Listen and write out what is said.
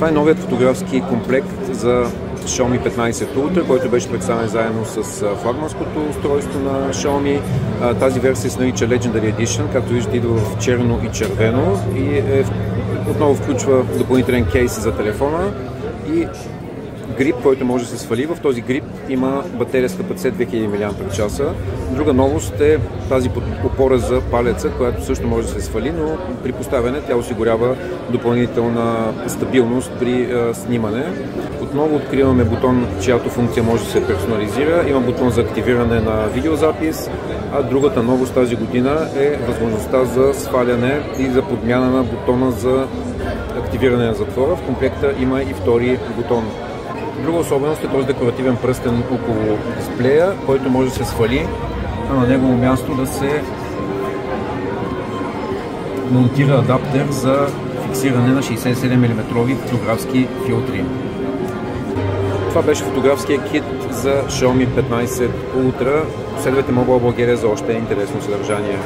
Това е новият фотографски комплект за Xiaomi 15 Ultra, който беше представен заедно с флагманското устройство на Xiaomi. Тази версия се нарича Legendary Edition, както виждате идва в черно и червено и отново включва допълнителен кейс за телефона и грип, който може да се свали. В този грип има батерия с капацитет 2000 мАч. Друга новост е тази опора за палеца, която също може да се свали, но при поставяне тя осигурява допълнителна стабилност при снимане. Отново откриваме бутон, чиято функция може да се персонализира. Има бутон за активиране на видеозапис, а другата новост тази година е възможността за сваляне и за подмяна на бутона за активиране на затвора. В комплекта има и втори бутон. Друга особеност е този декоративен пръстен около дисплея, който може да се свали, а на негово място да се монтира адаптер за фиксиране на 67 мм фотографски филтри. Това беше фотографския кит за Xiaomi 15 Ultra. Следвайте Mobile Bulgaria за още интересно съдържание.